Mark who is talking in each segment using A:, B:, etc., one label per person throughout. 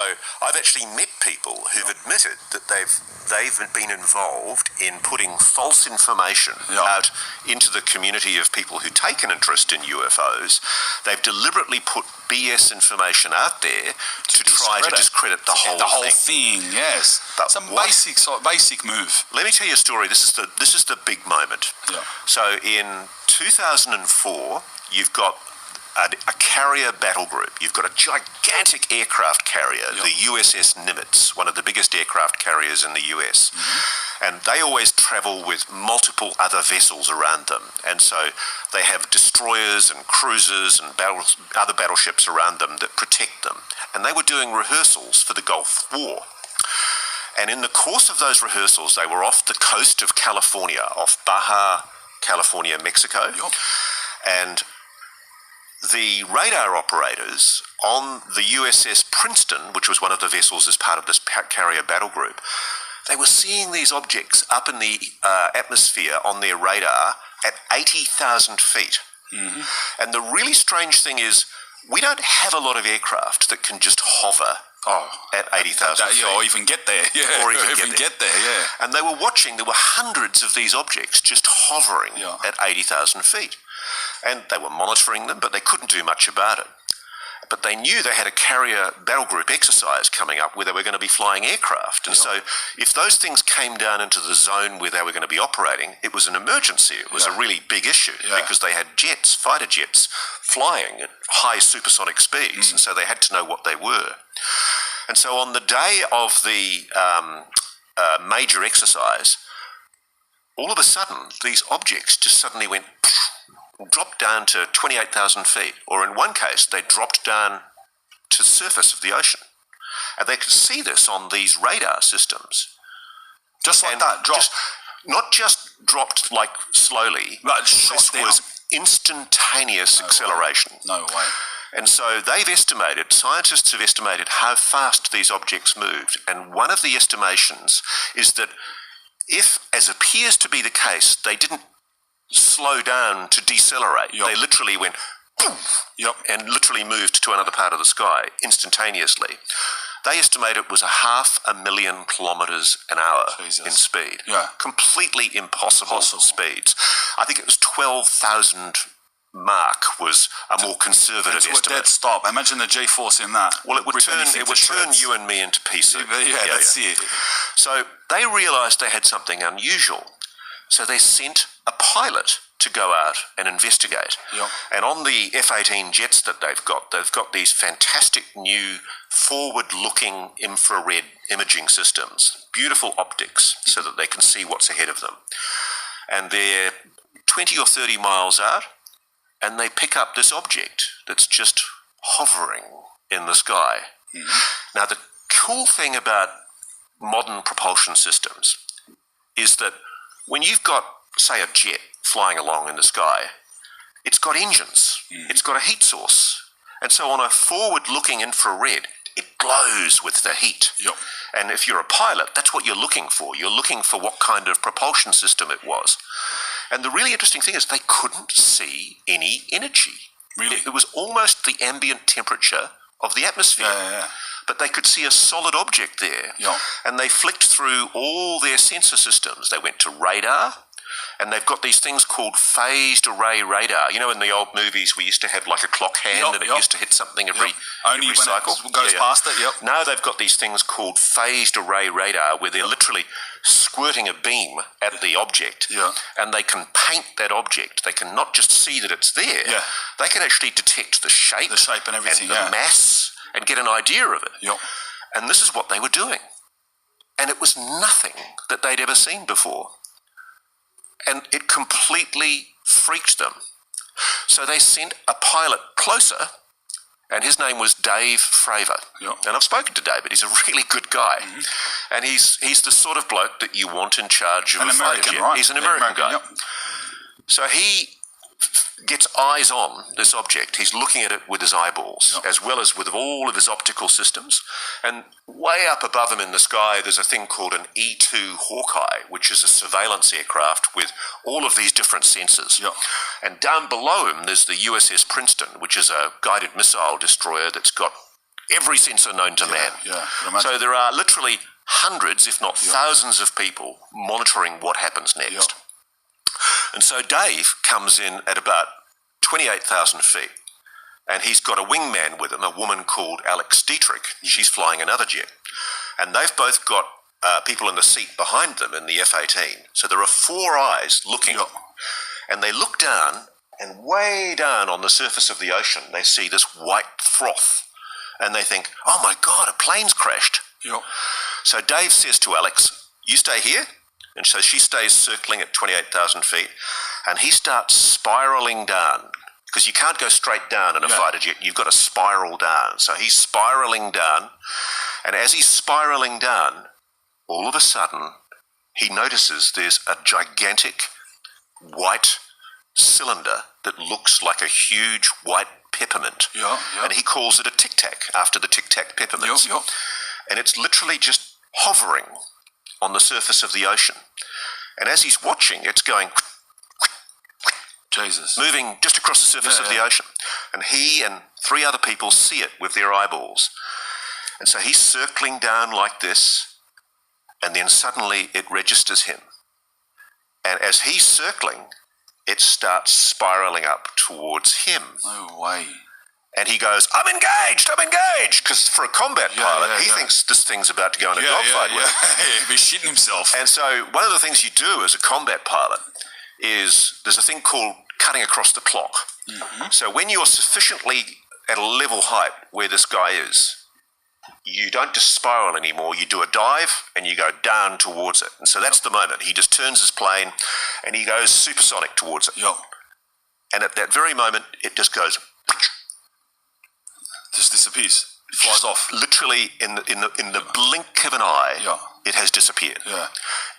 A: So I've actually met people who've admitted that they've been involved in putting false information out into the community of people who take an interest in UFOs. They've deliberately put BS information out there to try to discredit the whole
B: thing. Yes, that's a basic move.
A: Let me tell you a story. This is the big moment.
B: Yeah.
A: So in 2004, you've got a carrier battle group. You've got a gigantic aircraft carrier, the USS Nimitz, one of the biggest aircraft carriers in the US. Mm-hmm. And they always travel with multiple other vessels around them. And so they have destroyers and cruisers and other battleships around them that protect them. And they were doing rehearsals for the Gulf War. And in the course of those rehearsals, they were off the coast of California, off Baja, California, Mexico. Yep. And the radar operators on the USS Princeton, which was one of the vessels as part of this carrier battle group, they were seeing these objects up in the atmosphere on their radar at 80,000 feet. Mm-hmm. And the really strange thing is, we don't have a lot of aircraft that can just hover at 80,000 feet.
B: Or even get there. Yeah.
A: Or even get there.
B: Yeah.
A: And they were watching, there were hundreds of these objects just hovering at 80,000 feet. And they were monitoring them, but they couldn't do much about it. But they knew they had a carrier battle group exercise coming up where they were going to be flying aircraft. And so if those things came down into the zone where they were going to be operating, it was an emergency. It was a really big issue because they had jets, fighter jets, flying at high supersonic speeds. And so they had to know what they were. And so on the day of the major exercise, all of a sudden, these objects just suddenly dropped down to 28,000 feet, or in one case, they dropped down to the surface of the ocean. And they could see this on these radar systems.
B: Just like that, dropped.
A: Not just dropped like slowly,
B: but
A: this was instantaneous acceleration.
B: No way.
A: And so scientists have estimated how fast these objects moved. And one of the estimations is that if, as appears to be the case, they didn't slow down to decelerate. They literally went and literally moved to another part of the sky instantaneously. They estimate it was 500,000 kilometers an hour in speed. Completely impossible speeds. I think it was 12,000 Mach was a more conservative estimate.
B: Dead stop. Imagine the G-force in that.
A: Well, it would turn you and me into pieces.
B: That's it.
A: So they realized they had something unusual. So they sent a pilot to go out and investigate. And on the F-18 jets that they've got these fantastic new forward-looking infrared imaging systems, beautiful optics so that they can see what's ahead of them. And they're 20 or 30 miles out, and they pick up this object that's just hovering in the sky. Mm-hmm. Now, the cool thing about modern propulsion systems is that when you've got, say, a jet flying along in the sky, it's got engines, it's got a heat source. And so on a forward-looking infrared, it glows with the heat. And if you're a pilot, that's what you're looking for. You're looking for what kind of propulsion system it was. And the really interesting thing is they couldn't see any energy.
B: Really?
A: It was almost the ambient temperature of the atmosphere. But they could see a solid object there. And they flicked through all their sensor systems. They went to radar, and they've got these things called phased array radar. You know, in the old movies, we used to have like a clock hand and it used to hit something every cycle.
B: It goes past it,
A: Now they've got these things called phased array radar where they're literally squirting a beam at the object and they can paint that object. They can not just see that it's there, they can actually detect the shape
B: and everything,
A: and the mass and get an idea of it. And this is what they were doing. And it was nothing that they'd ever seen before. And it completely freaked them. So they sent a pilot closer, and his name was Dave Fravor. And I've spoken to David. He's a really good guy. And he's the sort of bloke that you want in charge of a fighter jet.
B: Right?
A: He's an American guy. So he gets eyes on this object. He's looking at it with his eyeballs, as well as with all of his optical systems. And way up above him in the sky, there's a thing called an E-2 Hawkeye, which is a surveillance aircraft with all of these different sensors. And down below him, there's the USS Princeton, which is a guided missile destroyer that's got every sensor known to man.
B: Yeah.
A: So there are literally hundreds, if not thousands of people monitoring what happens next.
B: Yeah.
A: And so Dave comes in at about 28,000 feet, and he's got a wingman with him, a woman called Alex Dietrich. She's flying another jet. And they've both got people in the seat behind them in the F-18. So there are four eyes looking.
B: Yeah.
A: And they look down, and way down on the surface of the ocean, they see this white froth. And they think, oh my God, a plane's crashed.
B: Yeah.
A: So Dave says to Alex, you stay here. And so she stays circling at 28,000 feet, and he starts spiraling down, because you can't go straight down in a fighter jet. You've got to spiral down. So he's spiraling down, and as he's spiraling down, all of a sudden, he notices there's a gigantic white cylinder that looks like a huge white peppermint.
B: Yeah.
A: And he calls it a Tic Tac, after the Tic Tac peppermints.
B: Yeah.
A: And it's literally just hovering on the surface of the ocean. And as he's watching, it's going,
B: Jesus,
A: moving just across the surface of the ocean. And he and three other people see it with their eyeballs. And so he's circling down like this, and then suddenly it registers him. And as he's circling, it starts spiraling up towards him.
B: No way.
A: And he goes, I'm engaged, because for a combat pilot, he thinks this thing's about to go in a dogfight with him.
B: He's shitting himself.
A: And so one of the things you do as a combat pilot is there's a thing called cutting across the clock.
B: Mm-hmm.
A: So when you're sufficiently at a level height where this guy is, you don't just spiral anymore, you do a dive and you go down towards it. And so that's the moment. He just turns his plane and he goes supersonic towards it.
B: Yep.
A: And at that very moment, it just goes...
B: Just disappears. It flies off.
A: Literally in the blink of an eye, it has disappeared.
B: Yeah.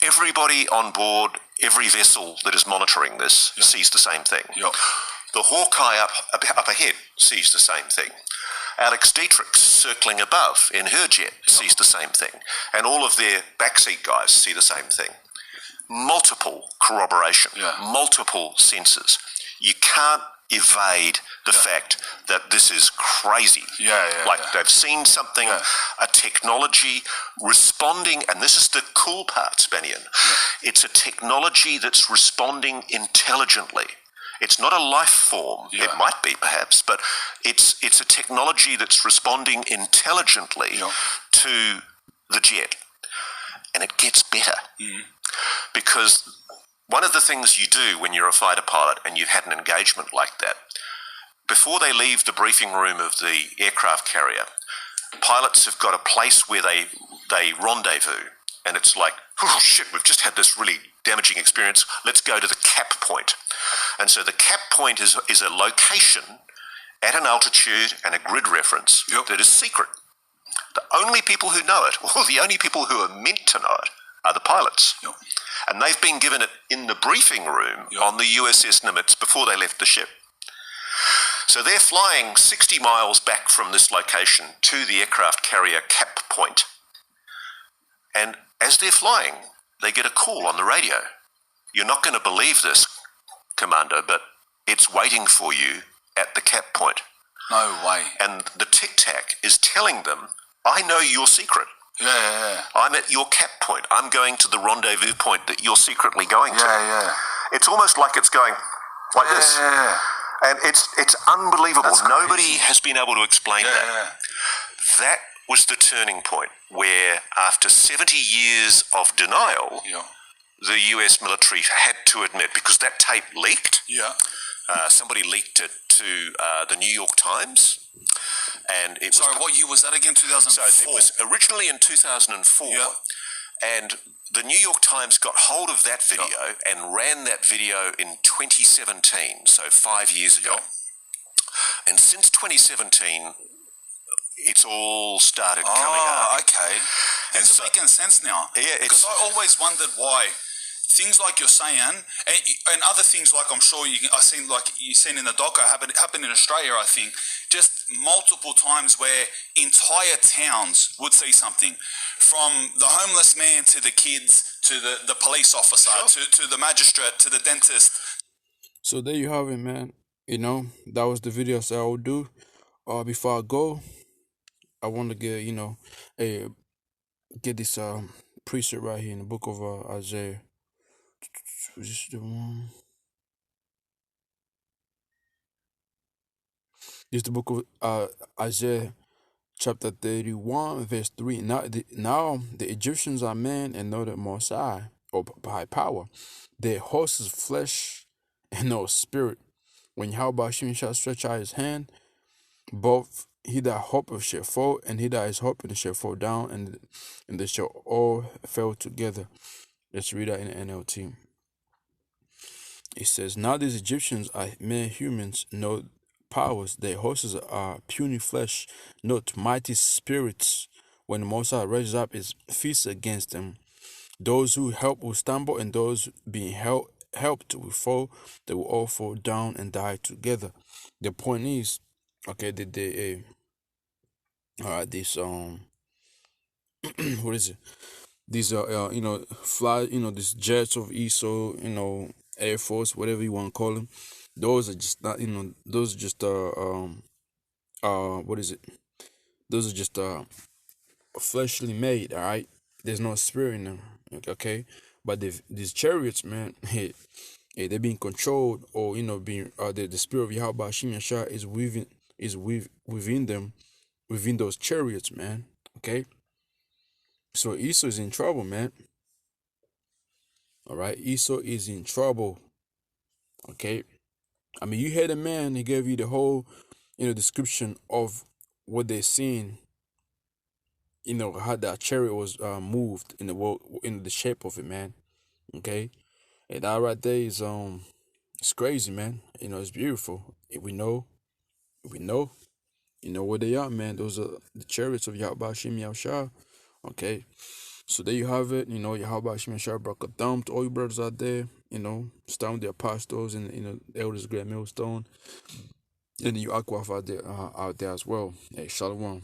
A: Everybody on board, every vessel that is monitoring this sees the same thing.
B: Yeah.
A: The Hawkeye up ahead sees the same thing. Alex Dietrich circling above in her jet sees the same thing. And all of their backseat guys see the same thing. Multiple corroboration, multiple sensors. You can't evade the fact that this is crazy. They've seen something, a technology responding, and this is the cool part, Spanian. It's a technology that's responding intelligently. It's not a life form. It might be, perhaps, but it's a technology that's responding intelligently to the jet. And it gets better. Because one of the things you do when you're a fighter pilot and you've had an engagement like that, before they leave the briefing room of the aircraft carrier, pilots have got a place where they rendezvous. And it's like, oh shit, we've just had this really damaging experience. Let's go to the cap point. And so the cap point is a location at an altitude and a grid reference that is secret. The only people who know it, or the only people who are meant to know it, are the pilots. And they've been given it in the briefing room on the USS Nimitz before they left the ship. So they're flying 60 miles back from this location to the aircraft carrier cap point. And as they're flying, they get a call on the radio. You're not going to believe this, Commando, but it's waiting for you at the cap point.
B: No way.
A: And the Tic Tac is telling them, I know your secret. I'm at your cap point. I'm going to the rendezvous point that you're secretly going to. It's almost like it's going like this. And it's unbelievable. Nobody has been able to explain that. That was the turning point where, after 70 years of denial, the US military had to admit, because that tape leaked. Somebody leaked it to the New York Times. And it
B: Sorry, what year was that again? 2004?
A: So it was originally in 2004. And the New York Times got hold of that video and ran that video in 2017, so 5 years ago. And since 2017, it's all started coming out.
B: Okay. It's making sense now. Because I always wondered why things like you're saying, and other things like I'm sure I've seen, like you've seen in the doco, happened in Australia, I think, just multiple times where entire towns would see something, from the homeless man to the kids to the police officer to the magistrate to the dentist.
C: So there you have it, man. That was the video I said I would do before I go. I want to get a get this precept right here in the book of Isaiah. Is this the one? This is the book of Isaiah chapter 31, verse 3. Now the Egyptians are men and know the Most High, or by power. Their horses flesh and no spirit. When Yahweh shall stretch out his hand, both he that hopeth shall fall, and he that is hoping shall fall down, and they shall all fall together. Let's read that in the NLT. It says, now these Egyptians are mere humans, no powers. Their horses are puny flesh, not mighty spirits. When the Most High raises up his fist against them, those who help will stumble, and those being helped will fall. They will all fall down and die together. The point is, okay, that they this what is it? These are fly these jets of ESO, Air Force, whatever you want to call them. Those are just not those are just what is it? Those are just fleshly made. All right, there's no spirit in them. Okay, but these chariots, man, they're being controlled, or being the spirit of Yahweh Shim Yashar within them, within those chariots, man. Okay, so Esau is in trouble, man. All right, Esau is in trouble. Okay, I mean, you heard a man. He gave you the whole, description of what they're seeing. How that chariot was moved in the world, in the shape of it, man. Okay, and that right there is it's crazy, man. It's beautiful. If we know, where they are, man. Those are the chariots of Yahweh Shim Yahshua. Okay, so there you have it. Yahweh Shim Yahshua brought a thumb to all you brothers out there. Stand with the apostles and the elders, great millstone. And you Aquaf out there as well. Hey, Shalom.